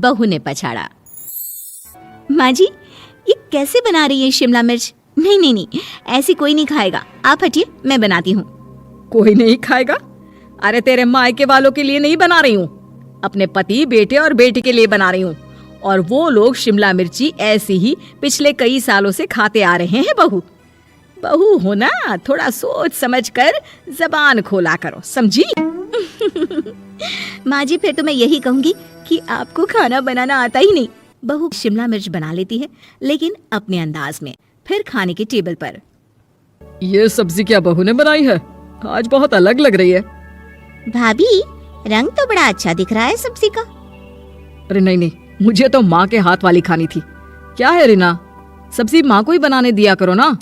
बहू ने पछाड़ा। माँ जी, ये कैसे बना रही है शिमला मिर्च? नहीं नहीं नहीं, ऐसी कोई नहीं खाएगा, आप हटिए, मैं बनाती हूँ। कोई नहीं खाएगा? अरे तेरे मायके वालों के लिए नहीं बना रही हूँ, अपने पति, बेटे और बेटी के लिए बना रही हूँ। और वो लोग शिमला मिर्ची ऐसी ही पिछले कई सालों से खाते आ रहे हैं। बहू बहू हो ना, थोड़ा सोच समझ कर जबान खोला करो, समझी? माँ जी, फिर तो मैं यही कहूँगी कि आपको खाना बनाना आता ही नहीं। बहू शिमला मिर्च बना लेती है, लेकिन अपने अंदाज में। फिर खाने के टेबल पर, ये सब्जी क्या बहू ने बनाई है? आज बहुत अलग लग रही है। भाभी, रंग तो बड़ा अच्छा दिख रहा है सब्जी का। अरे नहीं नहीं, मुझे तो माँ के हाथ वाली खानी थी। क्या है रीना, सब्जी माँ को ही बनाने दिया करो ना।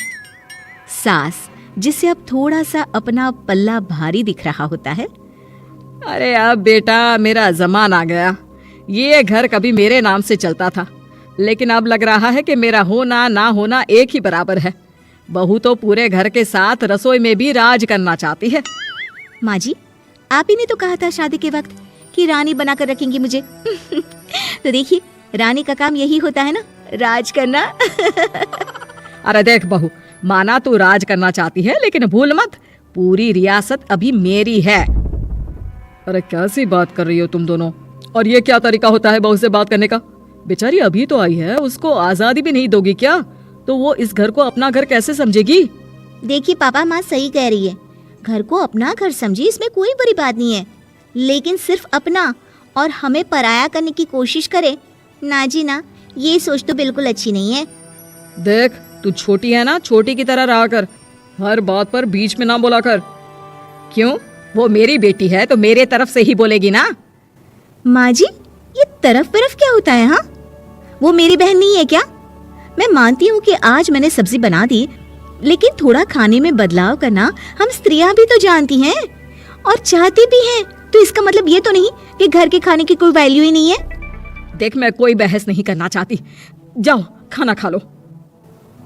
सास, जिससे अब थोड़ा सा अपना पल्ला भारी दिख रहा होता है। अरे अब बेटा मेरा जमान आ गया। ये घर कभी मेरे नाम से चलता था, लेकिन अब लग रहा है कि मेरा होना ना होना एक ही बराबर है। बहू तो पूरे घर के साथ रसोई में भी राज करना चाहती है। माँ जी, आप ही ने तो कहा था शादी के वक्त कि रानी बनाकर रखेंगी मुझे। तो देखिए, रानी का काम यही होता है ना, राज करना। अरे देख बहू, माना तू राज करना चाहती है, लेकिन भूल मत, पूरी रियासत अभी मेरी है। अरे कैसी बात कर रही हो तुम दोनों? और ये क्या तरीका होता है बहू से बात करने का? बेचारी अभी तो आई है, उसको आजादी भी नहीं दोगी क्या? तो वो इस घर को अपना घर कैसे समझेगी? देखिए पापा, माँ सही कह रही है, घर को अपना घर समझी, इसमें कोई बुरी बात नहीं है। लेकिन सिर्फ अपना और हमें पराया करने की कोशिश करे ना जी ना, ये सोच तो बिल्कुल अच्छी नहीं है। देख, तू छोटी है ना, छोटी की तरह रहा कर, हर बात पर बीच में ना बोला कर। क्यों? वो मेरी बेटी है तो मेरे तरफ से ही बोलेगी ना। माँ जी, ये तरफ क्या होता है? हाँ, वो मेरी बहन नहीं है क्या? मैं मानती हूँ कि आज मैंने सब्जी बना दी, लेकिन थोड़ा खाने में बदलाव करना हम स्त्रियां भी तो जानती हैं और चाहती भी हैं। तो इसका मतलब ये तो नहीं कि घर के खाने की कोई वैल्यू ही नहीं है। देख, मैं कोई बहस नहीं करना चाहती, जाओ खाना खा लो।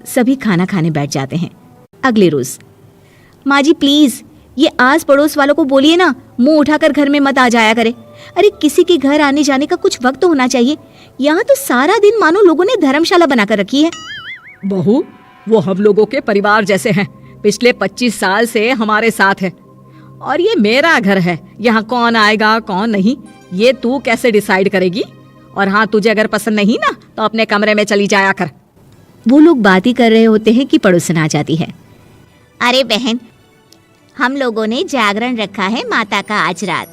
सभी खाना खाने बैठ जाते हैं। अगले रोज, माँ जी प्लीज, ये आस पड़ोस वालों को बोलिए ना, मुंह उठाकर घर में मत आ जाया करे। अरे किसी के घर आने जाने का कुछ वक्त तो होना चाहिए। यहाँ तो सारा दिन मानो लोगों ने धर्मशाला बनाकर रखी है। बहू, वो हम लोगों के परिवार जैसे हैं, पिछले 25 साल से हमारे साथ है। और ये मेरा घर है, यहाँ कौन आएगा कौन नहीं ये तू कैसे डिसाइड करेगी? और हाँ, तुझे अगर पसंद नहीं ना तो अपने कमरे में चली जाया कर। वो लोग बात ही कर रहे होते हैं कि पड़ोसन आ जाती है। अरे बहन, हम लोगों ने जागरण रखा है माता का आज रात,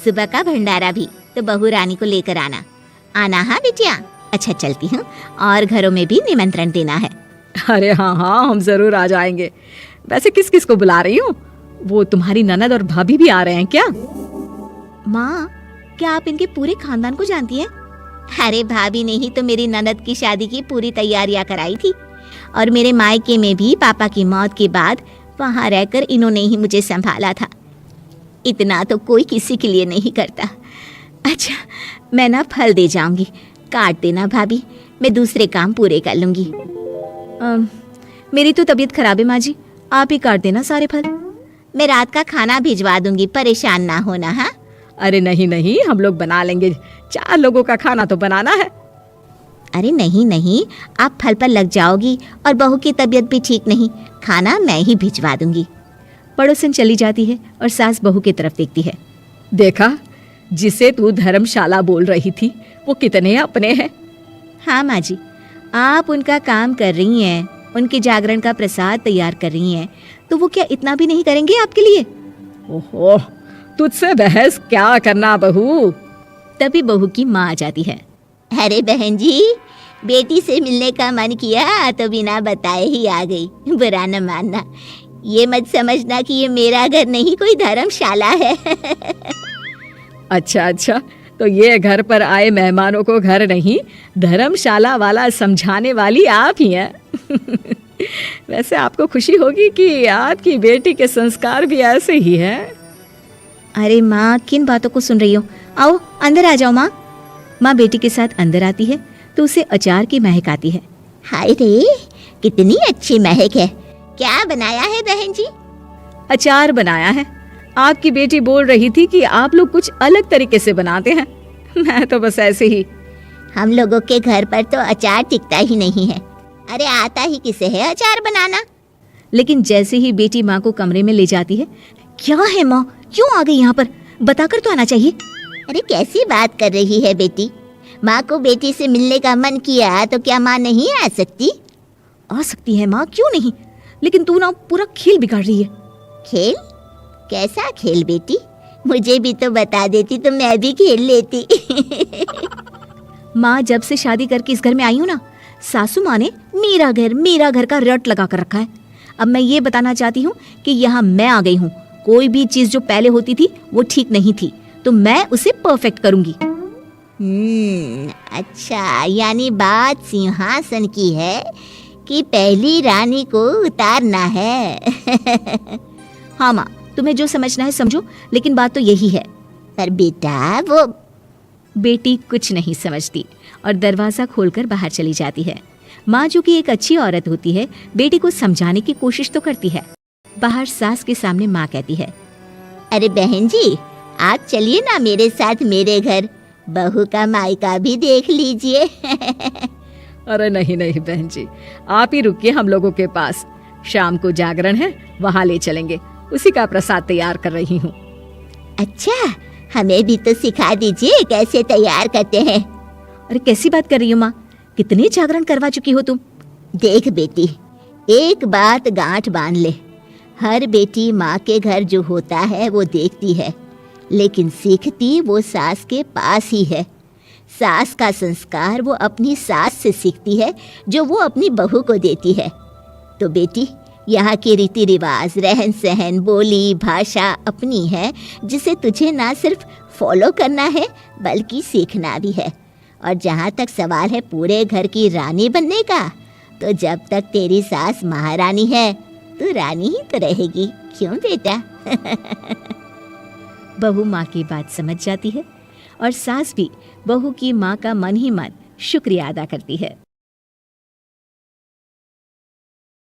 सुबह का भंडारा भी, तो बहू रानी को लेकर आना। आना हाँ बिटिया? अच्छा चलती हूँ, और घरों में भी निमंत्रण देना है। अरे हाँ हाँ, हम जरूर आ जाएंगे। वैसे किस किस को बुला रही हूँ? वो तुम्हारी ननद और भाभी भी आ रहे हैं क्या? माँ, क्या आप इनके पूरे खानदान को जानती हैं? अरे भाभी ने ही तो मेरी ननद की शादी की पूरी तैयारियां कराई थी, और मेरे मायके में भी पापा की मौत के बाद वहाँ रहकर इन्होंने ही मुझे संभाला था। इतना तो कोई किसी के लिए नहीं करता। अच्छा, मैं ना फल दे जाऊंगी, काट देना भाभी, मैं दूसरे काम पूरे कर लूंगी। मेरी तो तबीयत खराब है माँ जी, आप ही काट देना सारे फल। मैं रात का खाना भिजवा दूंगी, परेशान ना होना। हाँ? अरे नहीं नहीं, हम लोग बना लेंगे, 4 लोगों का खाना तो बनाना है। अरे नहीं नहीं, आप फल पर लग जाओगी, और बहू की तबीयत भी ठीक नहीं, खाना मैं ही भिजवा दूंगी। पड़ोसन चली जाती है और सास बहू की तरफ देखती है। देखा, जिसे तू धर्मशाला बोल रही थी वो कितने अपने हैं। हाँ माँ जी, आप उनका काम कर रही हैं, उनके जागरण का प्रसाद तैयार कर रही हैं, तो वो क्या इतना भी नहीं करेंगे आपके लिए? ओहो, तुझसे बहस क्या करना बहू। तभी बहू की माँ आ जाती है। अरे बहन जी, बेटी से मिलने का मन किया तो बिना बताए ही आ गई, बुरा न मानना। ये मत समझना कि ये मेरा घर नहीं, कोई धर्मशाला है। अच्छा अच्छा, तो ये घर पर आए मेहमानों को घर नहीं धर्मशाला वाला समझाने वाली आप ही हैं। वैसे आपको खुशी होगी कि आपकी बेटी के संस्कार भी ऐसे ही हैं। अरे माँ, किन बातों को सुन रही हो? आओ अंदर आ जाओ माँ। माँ बेटी के साथ अंदर आती है तो उसे अचार की महक आती है। हाय रे, कितनी अच्छी महक है। क्या बनाया है बहन जी? अचार बनाया है। आपकी बेटी बोल रही थी कि आप लोग कुछ अलग तरीके से बनाते हैं। मैं तो बस ऐसे ही। हम लोगों के घर पर तो अचार टिकता ही नहीं है। अरे आता ही किसे है अचार बनाना। लेकिन जैसे ही बेटी माँ को कमरे में ले जाती है, क्या है माँ, क्यों आ गई यहाँ पर, बताकर तो आना चाहिए। अरे कैसी बात कर रही है बेटी, माँ को बेटी से मिलने का मन किया तो क्या माँ नहीं आ सकती? आ सकती है माँ, क्यों नहीं, लेकिन तू ना पूरा खेल बिगाड़ रही है। खेल? कैसा खेल बेटी? मुझे भी तो बता देती तो मैं भी खेल लेती। माँ जब से शादी करके इस घर में आई हूँ ना, सासू माँ ने मेरा घर का रट लगा कर रखा है। अब मैं ये बताना चाहती हूँ कि यहाँ मैं आ गई हूँ। कोई भी चीज जो पहले होती थी वो ठीक नहीं थी, तो मैं उसे परफेक्ट करूंगी। अच्छा, यानी बात सिंहासन की है कि पहली रानी को उतारना है। हाँ माँ, तुम्हें जो समझना है समझो, लेकिन बात तो यही है। पर बेटा वो बेटी कुछ नहीं समझती और दरवाजा खोलकर बाहर चली जाती है। माँ जो कि एक अच्छी औरत होती है, बेटी को समझाने की कोशिश तो करती है। बाहर सास के सामने माँ कहती है, अरे बहन जी, आप चलिए ना मेरे साथ मेरे घर, बहू का मायका भी देख लीजिए। अरे नहीं नहीं बहन जी, आप ही रुकिए हम लोगों के पास। शाम को जागरण है, वहाँ ले चलेंगे, उसी का प्रसाद तैयार कर रही हूँ। अच्छा, हमें भी तो सिखा दीजिए कैसे तैयार करते हैं। अरे कैसी बात कर रही हो माँ, कितने जागरण करवा चुकी हो तुम। देख बेटी, एक बात गांठ बांध ले, हर बेटी माँ के घर जो होता है वो देखती है, लेकिन सीखती वो सास के पास ही है। सास का संस्कार वो अपनी सास से सीखती है, जो वो अपनी बहू को देती है। तो बेटी, यहाँ के रीति रिवाज, रहन सहन, बोली भाषा अपनी है, जिसे तुझे ना सिर्फ फॉलो करना है बल्कि सीखना भी है। और जहाँ तक सवाल है पूरे घर की रानी बनने का, तो जब तक तेरी सास महारानी है तू रानी ही तो रहेगी, क्यों बेटा? बहू माँ की बात समझ जाती है और सास भी बहू की माँ का मन ही मन शुक्रिया अदा करती है।